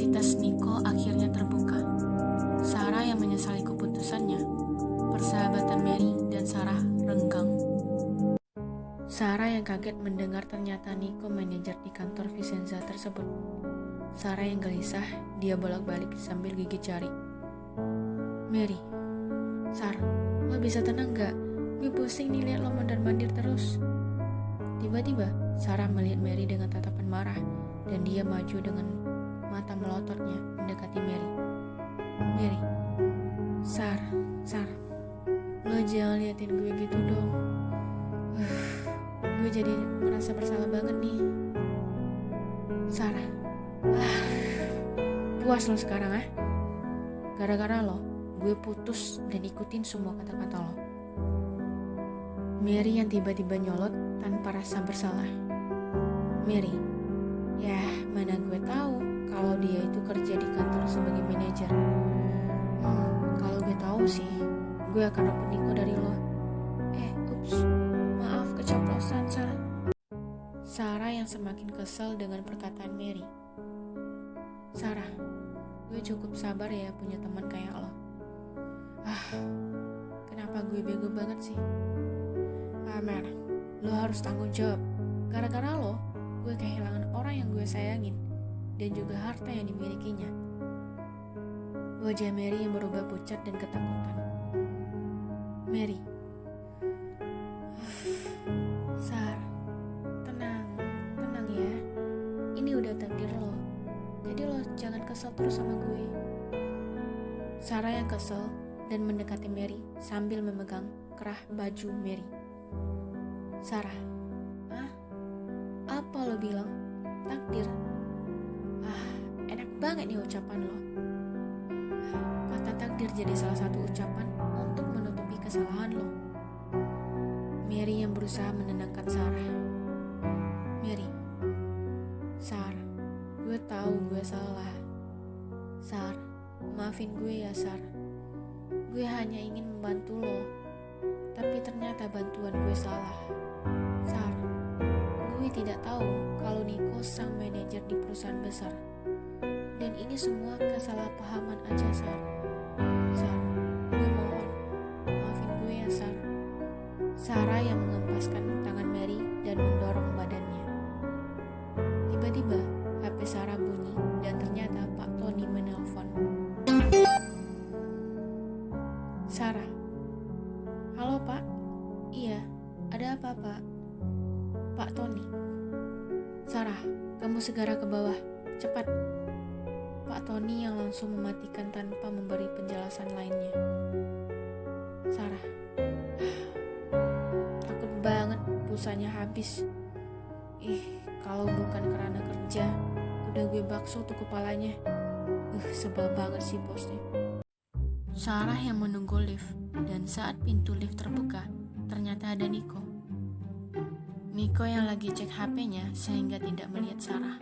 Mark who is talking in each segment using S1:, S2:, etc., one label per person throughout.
S1: Identitas Niko akhirnya terbuka. Sarah yang menyesali keputusannya, persahabatan Mary dan Sarah renggang. Sarah yang kaget mendengar ternyata Niko manajer di kantor Vicenza tersebut. Sarah yang gelisah, dia bolak-balik sambil gigit jari. Mary, Sar, lo bisa tenang gak? Gue pusing nih liat lo mondar-mandir terus. Tiba-tiba, Sarah melihat Mary dengan tatapan marah, dan dia maju dengan mata melototnya mendekati Mary. Mary, Sar, lo jangan liatin gue gitu dong. Gue jadi merasa bersalah banget nih. Sarah, puas lo sekarang Gara-gara lo, gue putus dan ikutin semua kata-kata lo. Mary yang tiba-tiba nyolot tanpa rasa bersalah. Mary, ya mana gue tahu kalau dia itu kerja di kantor sebagai manajer. Kalau gue tahu sih, gue akan rebut Niko dari lo. Ups, maaf keceplosan, Sarah. Sarah yang semakin kesal dengan perkataan Mary. Sarah, gue cukup sabar ya punya teman kayak lo. Kenapa gue bego banget sih? Mer, lo harus tanggung jawab. Gara-gara lo, gue kehilangan orang yang gue sayangin dan juga harta yang dimilikinya. Wajah Mary yang berubah pucat dan ketakutan. Mary, Sar, tenang ya. Ini udah takdir lo. Jadi lo jangan kesel terus sama gue. Sarah yang kesel dan mendekati Mary sambil memegang kerah baju Mary. Sarah, apa lo bilang? Takdir? Enak banget nih ucapan lo. Kata takdir jadi salah satu ucapan untuk menutupi kesalahan lo. Mary yang berusaha menenangkan Sarah. Mary, Sar, gue tahu gue salah. Sar, maafin gue ya Sar. Gue hanya ingin membantu lo, tapi ternyata bantuan gue salah. Sar, gue tidak tahu kalau Niko sang manajer di perusahaan besar. Dan ini semua kesalahpahaman aja, Sar. Sar, gue mohon, maafin gue ya, Sar. Sarah yang mengempaskan tangan Mary dan mendorong badannya. Tiba-tiba, HP Sarah bunyi dan ternyata Pak Tony menelpon. Sarah, halo Pak. Iya, ada apa Pak? Pak Tony. Sarah, kamu segera ke bawah, cepat. Pak Tony yang langsung mematikan tanpa memberi penjelasan lainnya. Sarah, takut banget pulsanya habis. Kalau bukan karena kerja, udah gue bakso tuh kepalanya. Sebel banget sih bosnya. Sarah yang menunggu lift, dan saat pintu lift terbuka, ternyata ada Niko. Niko yang lagi cek HP-nya sehingga tidak melihat Sarah.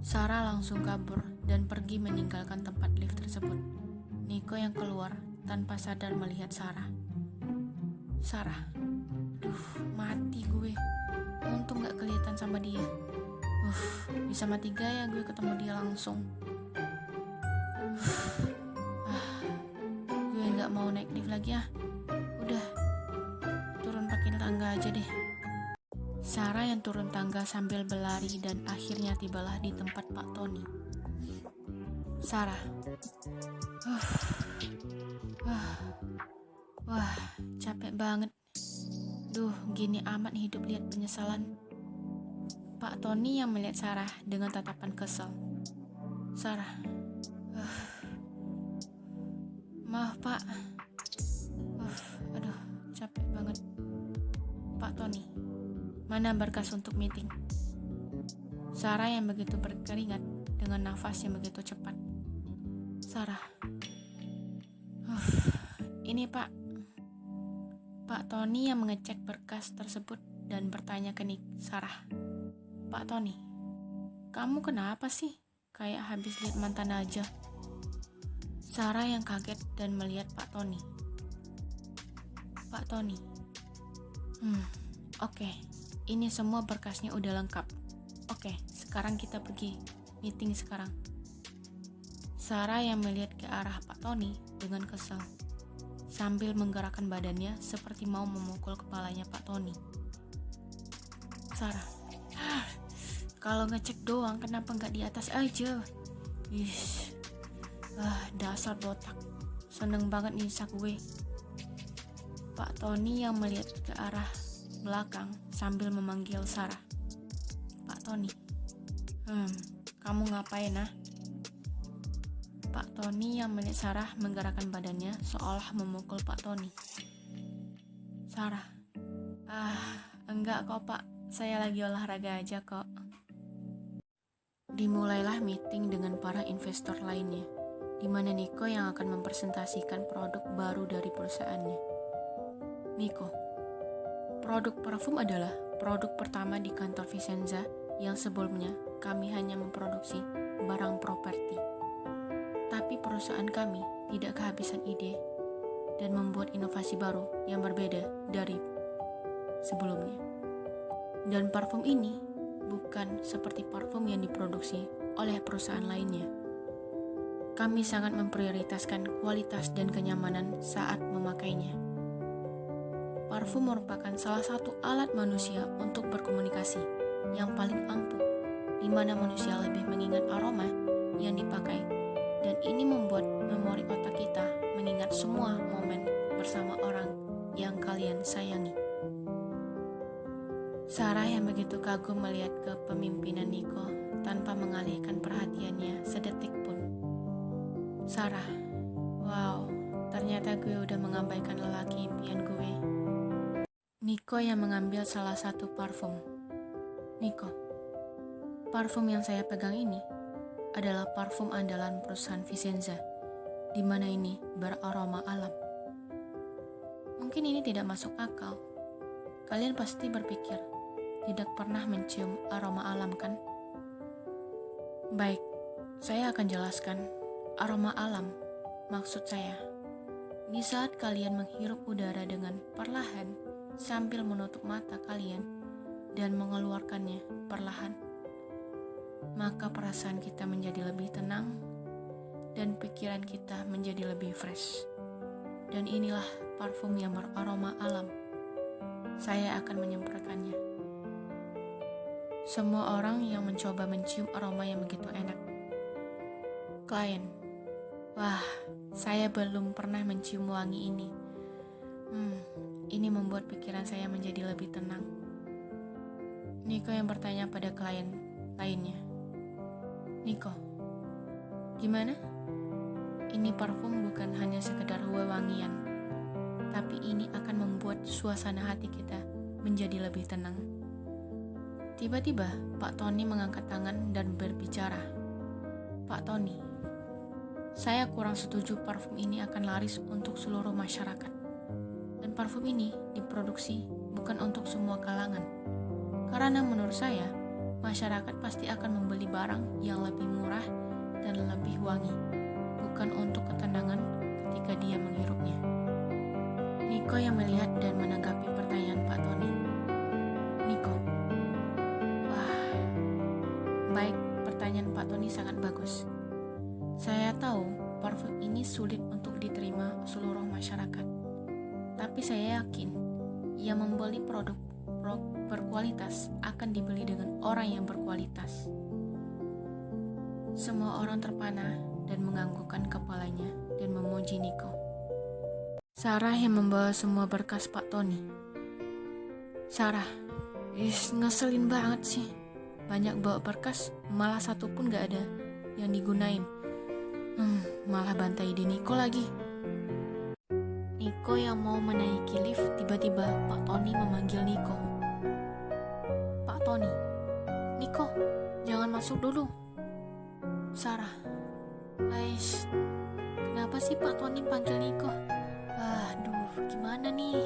S1: Sarah langsung kabur dan pergi meninggalkan tempat lift tersebut. Niko yang keluar tanpa sadar melihat Sarah. Sarah, mati gue. Untung gak kelihatan sama dia. Bisa mati gaya gue ketemu dia langsung. Gue gak mau naik lift lagi Udah, turun pakai tangga aja deh. Sarah yang turun tangga sambil berlari dan akhirnya tibalah di tempat Pak Tony. Sarah, wah, capek banget. Gini amat hidup lihat penyesalan. Pak Tony yang melihat Sarah dengan tatapan kesal. Sarah, maaf Pak. Capek banget. Pak Tony, mana berkas untuk meeting? Sarah yang begitu berkeringat dengan nafas yang begitu cepat. Sarah, ini Pak. Pak Tony yang mengecek berkas tersebut dan bertanya ke Sarah. Pak Tony, kamu kenapa sih? Kayak habis lihat mantan aja. Sarah yang kaget dan melihat Pak Tony. Pak Tony, oke, ini semua berkasnya udah lengkap. Oke, sekarang kita pergi meeting sekarang. Sarah yang melihat ke arah Pak Tony dengan kesal, sambil menggerakkan badannya seperti mau memukul kepalanya Pak Tony. Sarah, kalau ngecek doang kenapa nggak di atas aja? Dasar botak, seneng banget nyiksa gue. Pak Tony yang melihat ke arah belakang sambil memanggil Sarah. Pak Tony, kamu ngapain ah? Pak Tony yang melihat Sarah menggerakkan badannya seolah memukul Pak Tony. Sarah, enggak kok Pak, saya lagi olahraga aja kok. Dimulailah meeting dengan para investor lainnya, di mana Nico yang akan mempresentasikan produk baru dari perusahaannya. Nico, produk parfum adalah produk pertama di kantor Vicenza yang sebelumnya kami hanya memproduksi barang properti. Tapi perusahaan kami tidak kehabisan ide dan membuat inovasi baru yang berbeda dari sebelumnya. Dan parfum ini bukan seperti parfum yang diproduksi oleh perusahaan lainnya. Kami sangat memprioritaskan kualitas dan kenyamanan saat memakainya. Parfum merupakan salah satu alat manusia untuk berkomunikasi yang paling ampuh, di mana manusia lebih mengingat aroma yang dipakai, dan ini membuat memori otak kita mengingat semua momen bersama orang yang kalian sayangi. Sarah yang begitu kagum melihat kepemimpinan Nico tanpa mengalihkan perhatiannya sedetik pun. Sarah, wow, ternyata gue udah mengabaikan lelaki impian gue. Nico yang mengambil salah satu parfum. Nico, parfum yang saya pegang ini adalah parfum andalan perusahaan Vicenza, di mana ini beraroma alam. Mungkin ini tidak masuk akal. Kalian pasti berpikir, tidak pernah mencium aroma alam kan? Baik, saya akan jelaskan. Aroma alam, maksud saya, di saat kalian menghirup udara dengan perlahan sambil menutup mata kalian dan mengeluarkannya perlahan, maka perasaan kita menjadi lebih tenang dan pikiran kita menjadi lebih fresh. Dan inilah parfum yang beraroma alam. Saya akan menyemprotkannya. Semua orang yang mencoba mencium aroma yang begitu enak. Klien, wah, saya belum pernah mencium wangi ini. Ini membuat pikiran saya menjadi lebih tenang. Nico yang bertanya pada klien lainnya. Nico, gimana? Ini parfum bukan hanya sekedar wewangian, tapi ini akan membuat suasana hati kita menjadi lebih tenang. Tiba-tiba, Pak Tony mengangkat tangan dan berbicara. Pak Tony, saya kurang setuju parfum ini akan laris untuk seluruh masyarakat. Dan parfum ini diproduksi bukan untuk semua kalangan. Karena menurut saya, masyarakat pasti akan membeli barang yang lebih murah dan lebih wangi, bukan untuk ketenangan ketika dia menghirupnya. Nico yang melihat dan menanggapi pertanyaan Pak Tony. Nico, wah, baik, pertanyaan Pak Tony sangat bagus. Saya tahu parfum ini sulit untuk diterima seluruh masyarakat, tapi saya yakin yang membeli produk berkualitas akan dibeli dengan orang yang berkualitas. Semua orang terpana dan menganggukkan kepalanya dan memuji Nico. Sarah yang membawa semua berkas Pak Tony. Sarah, ngeselin banget sih. Banyak bawa berkas, malah satu pun gak ada yang digunain. Malah bantai di Nico lagi. Nico yang mau menaiki lift, tiba-tiba Pak Tony memanggil Nico. Pak Tony, Nico, jangan masuk dulu. Sarah, kenapa sih Pak Tony panggil Nico? Aduh, gimana nih?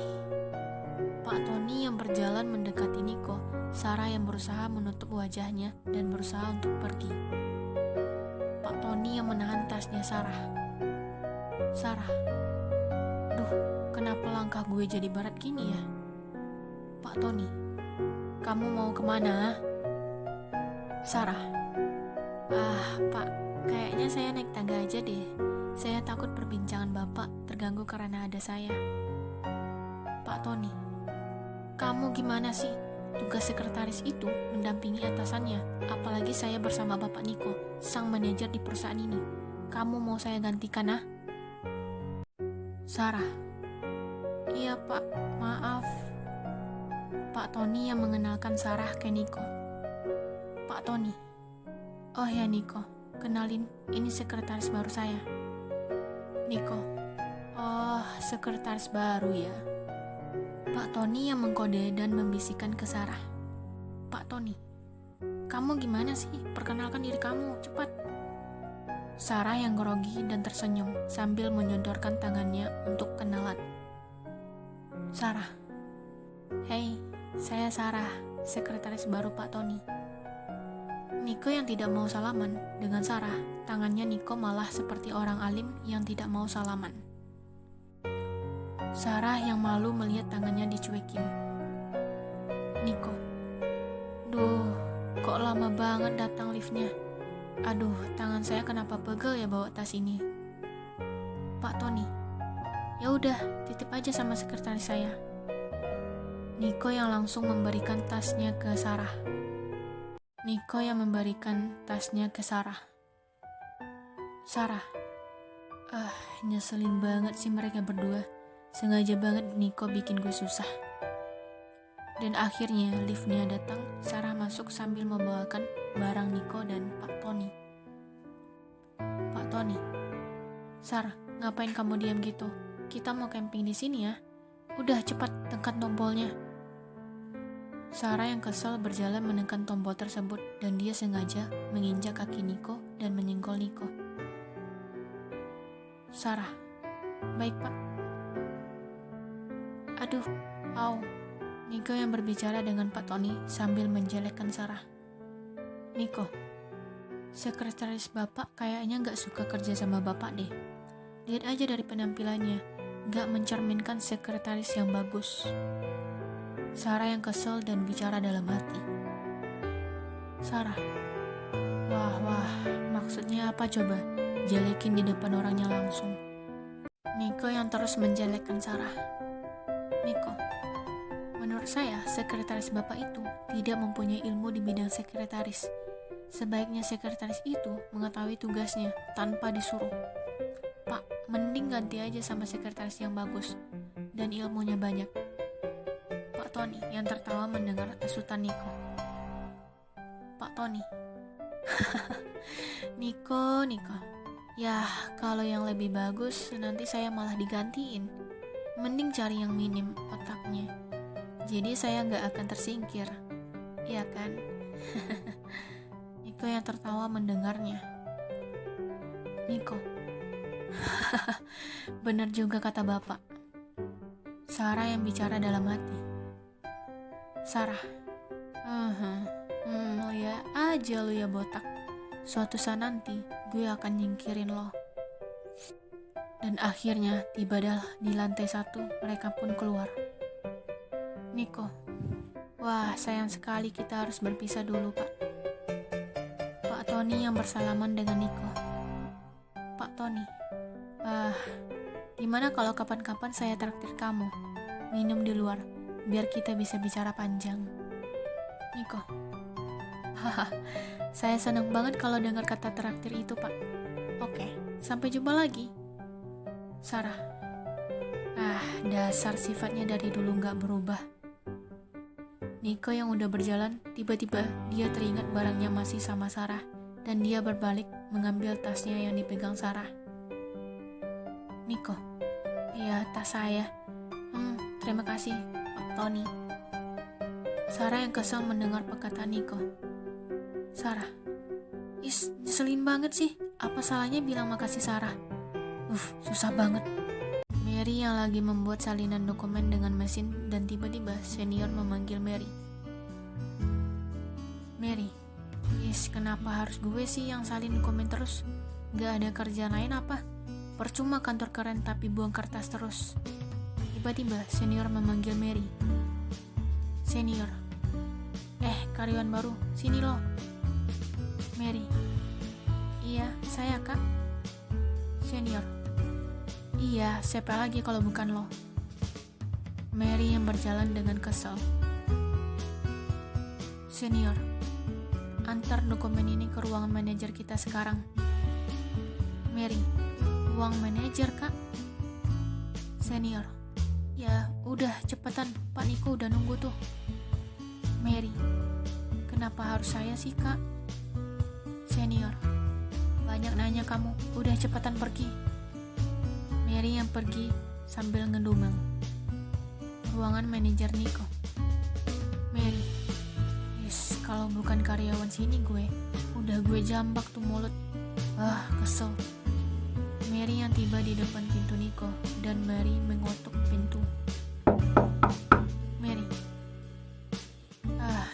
S1: Pak Tony yang berjalan mendekati Nico, Sarah yang berusaha menutup wajahnya dan berusaha untuk pergi. Pak Tony yang menahan tasnya Sarah. Sarah, kenapa langkah gue jadi berat gini ya? Pak Tony, kamu mau kemana? Sarah, Pak, kayaknya Kayaknya saya naik tangga aja deh. Saya takut perbincangan Bapak terganggu karena ada saya. Pak Tony, kamu gimana sih? Tugas sekretaris itu mendampingi atasannya, apalagi saya bersama Bapak Niko, sang manajer di perusahaan ini. Kamu mau saya gantikan, ah? Sarah, iya Pak, maaf. Pak Tony yang mengenalkan Sarah ke Niko. Pak Tony, oh ya Niko, kenalin, ini sekretaris baru saya. Niko, oh sekretaris baru ya. Pak Tony yang mengkode dan membisikkan ke Sarah. Pak Tony, kamu gimana sih? Perkenalkan diri kamu, cepat. Sarah yang grogi dan tersenyum sambil menyodorkan tangannya untuk kenalan. Sarah, hei, saya Sarah, sekretaris baru Pak Tony. Niko yang tidak mau salaman dengan Sarah, tangannya Niko malah seperti orang alim yang tidak mau salaman. Sarah yang malu melihat tangannya dicuekin. Niko, duh, kok lama banget datang liftnya. Aduh, tangan saya kenapa pegel ya bawa tas ini. Pak Tony, ya udah, titip aja sama sekretaris saya. Niko yang langsung memberikan tasnya ke Sarah. Niko yang memberikan tasnya ke Sarah. Sarah, nyeselin banget sih mereka berdua. Sengaja banget Niko bikin gue susah. Dan akhirnya liftnya datang, Sarah masuk sambil membawakan barang Niko dan Pak Tony. Pak Tony, Sarah, ngapain kamu diam gitu? Kita mau camping di sini ya. Udah cepat tekan tombolnya. Sarah yang kesal berjalan menekan tombol tersebut dan dia sengaja menginjak kaki Niko dan menyenggol Niko. Sarah, baik Pak. Aduh, au. Niko yang berbicara dengan Pak Tony sambil menjelekkan Sarah. Niko, sekretaris Bapak kayaknya gak suka kerja sama Bapak deh. Lihat aja dari penampilannya, gak mencerminkan sekretaris yang bagus. Sarah yang kesel dan bicara dalam hati. Sarah, wah, maksudnya apa coba? Jelekin di depan orangnya langsung. Niko yang terus menjelekkan Sarah. Niko, menurut saya sekretaris Bapak itu tidak mempunyai ilmu di bidang sekretaris. Sebaiknya sekretaris itu mengetahui tugasnya tanpa disuruh. Pak, mending ganti aja sama sekretaris yang bagus dan ilmunya banyak. Pak Tony yang tertawa mendengar asutan Niko. Pak Tony, Niko, ya kalau yang lebih bagus nanti saya malah digantiin. Mending cari yang minim otaknya. Jadi saya gak akan tersingkir. Iya kan? Niko yang tertawa mendengarnya. Niko, benar juga kata Bapak. Sarah yang bicara dalam hati. Sarah, ya aja lu ya botak. Suatu saat nanti gue akan nyingkirin lo. Dan akhirnya tibalah di lantai 1, mereka pun keluar. Niko, wah sayang sekali kita harus berpisah dulu Pak. Pak Tony yang bersalaman dengan Niko. Pak Tony, gimana kalau kapan-kapan saya traktir kamu minum di luar, biar kita bisa bicara panjang. Niko, haha, saya senang banget kalau dengar kata traktir itu Pak. Oke, sampai jumpa lagi. Sarah, dasar sifatnya dari dulu gak berubah. Niko yang udah berjalan, tiba-tiba dia teringat barangnya masih sama Sarah, dan dia berbalik mengambil tasnya yang dipegang Sarah. Niko, iya tas saya. Terima kasih Pak Tony. Sarah yang kesal mendengar perkataan Niko. Sarah, nyeselin banget sih. Apa salahnya bilang makasih Sarah? Susah banget. Mary yang lagi membuat salinan dokumen dengan mesin dan tiba-tiba senior memanggil Mary. Mary, kenapa harus gue sih yang salin dokumen terus? Gak ada kerjaan lain apa? Percuma kantor keren tapi buang kertas terus. Tiba-tiba senior memanggil Mary. Senior, karyawan baru, sini lo. Mary, iya Saya, Kak. Senior. Iya, siapa lagi kalau bukan lo? Mary yang berjalan dengan kesal. Senior, antar dokumen ini ke ruangan manajer kita sekarang. Mary, ruang manajer, Kak? Senior, ya udah cepetan, Pak Niko udah nunggu tuh. Mary, kenapa harus saya sih, Kak? Senior, banyak nanya kamu, udah cepetan pergi. Mary yang pergi sambil ngedumel. Ruangan manajer Niko. Mary, yes, kalau bukan karyawan sini udah gue jambak tuh mulut. Kesel. Mary yang tiba di depan pintu Niko dan Mary mengotok pintu. Mary.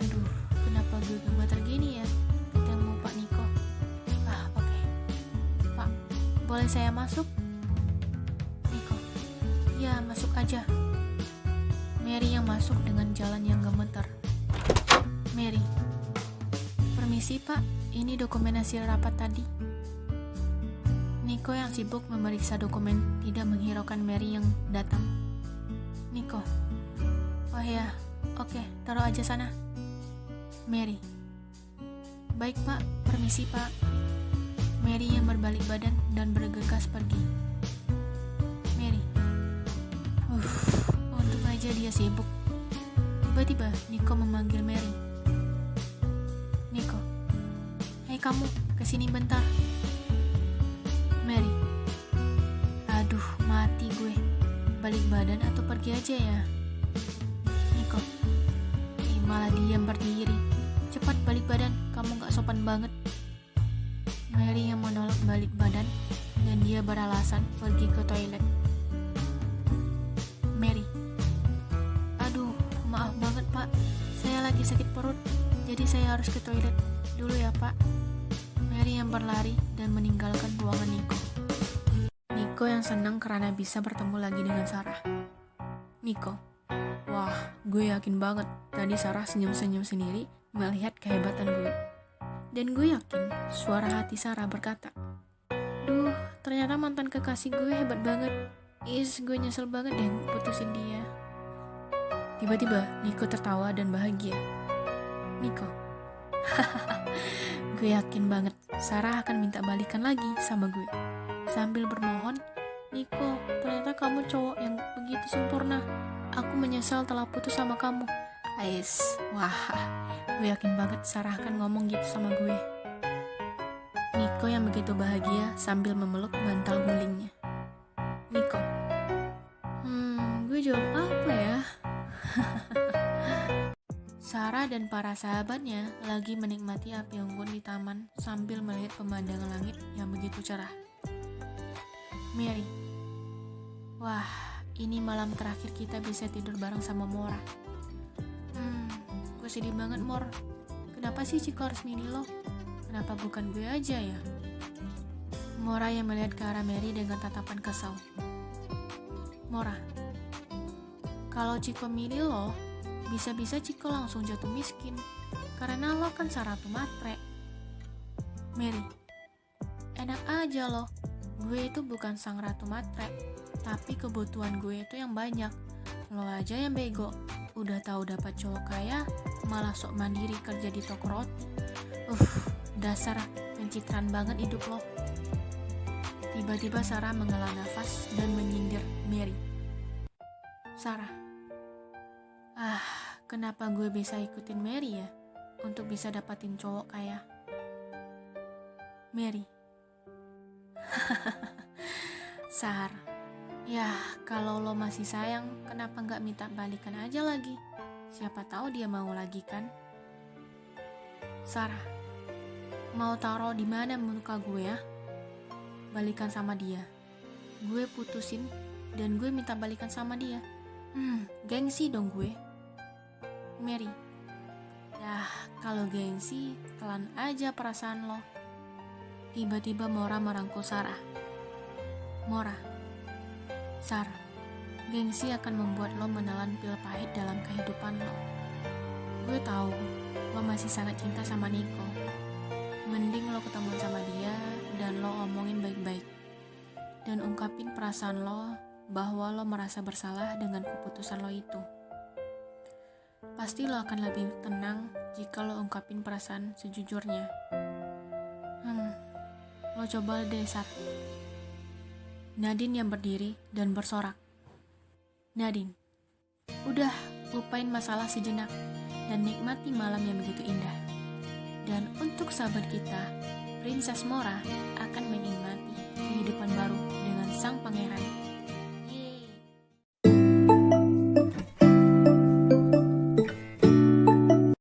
S1: Aduh, kenapa gue gemeter gini ya? Ketemu Pak Niko. Oke. Pak, boleh saya masuk? Niko. Ya, masuk aja. Mary yang masuk dengan jalan yang gemeter. Mary. Permisi, Pak, ini dokumen hasil rapat tadi. Niko yang sibuk memeriksa dokumen tidak menghiraukan Mary yang datang. Niko. Oh ya, oke, taruh aja sana. Mary. Baik, Pak, permisi, Pak. Mary yang berbalik badan dan bergegas pergi. Mary. Untung aja dia sibuk. Tiba-tiba Niko memanggil Mary. Niko. Hei kamu, kesini bentar. Mary. Aduh, mati gue. Balik badan atau pergi aja ya? Niko. Malah diam berdiri. Cepat balik badan, kamu gak sopan banget. Mary yang menolak balik badan dan dia beralasan pergi ke toilet. Mary. Aduh, maaf banget, Pak. Saya lagi sakit perut, jadi saya harus ke toilet dulu ya, Pak. Mary yang berlari dan meninggalkan ruangan Niko. Niko yang senang karena bisa bertemu lagi dengan Sarah. Niko. Wah, gue yakin banget tadi Sarah senyum-senyum sendiri melihat kehebatan gue. Dan gue yakin suara hati Sarah berkata, duh, ternyata mantan kekasih gue hebat banget. Gue nyesel banget deh putusin dia. Tiba-tiba Niko tertawa dan bahagia. Niko. Gue yakin banget Sarah akan minta balikan lagi sama gue. Sambil bermohon, Niko, ternyata kamu cowok yang begitu sempurna. Aku menyesal telah putus sama kamu. Wah, gue yakin banget Sarah akan ngomong gitu sama gue. Niko yang begitu bahagia sambil memeluk bantal gulingnya. Niko. Gue jawab apa ya? Sarah dan para sahabatnya lagi menikmati api unggun di taman sambil melihat pemandangan langit yang begitu cerah. Mary. Wah, ini malam terakhir kita bisa tidur bareng sama Mora. Gue sedih banget, Mor. Kenapa sih Ciko harus milih lo? Kenapa bukan gue aja ya? Mora yang melihat ke arah Mary dengan tatapan kesal. Mora. Kalau Ciko milih lo, bisa-bisa Ciko langsung jatuh miskin. Karena lo kan saratu matre. Mary. Enak aja lo. Gue itu bukan sang ratu matre. Tapi kebutuhan gue itu yang banyak. Lo aja yang bego. Udah tahu dapat cowok kaya, malah sok mandiri kerja di toko roti. Dasar pencitraan banget hidup lo. Tiba-tiba Sarah menghela nafas dan menyindir Mary. Sarah. Kenapa gue bisa ikutin Mary ya? Untuk bisa dapatin cowok kaya. Mary. Sar. Ya, kalau lo masih sayang, kenapa nggak minta balikan aja lagi? Siapa tahu dia mau lagi kan? Sarah. Mau taruh di mana muka gue ya? Balikan sama dia. Gue putusin dan gue minta balikan sama dia. Gengsi dong gue. Mary. Yah, kalau gengsi, telan aja perasaan lo. Tiba-tiba Mora merangkul Sarah. Mora. Sar, gengsi akan membuat lo menelan pil pahit dalam kehidupan lo. Gue tahu lo masih sangat cinta sama Niko. Mending lo ketemu sama dia dan lo perasaan lo bahwa lo merasa bersalah dengan keputusan lo itu. Pasti lo akan lebih tenang jika lo ungkapin perasaan sejujurnya. Lo coba deh, Sat. Nadine yang berdiri dan bersorak. Nadine, udah lupain masalah sejenak dan nikmati malam yang begitu indah. Dan untuk sahabat kita, Princess Mora akan menikmati kehidupan baru dengan sang pangeran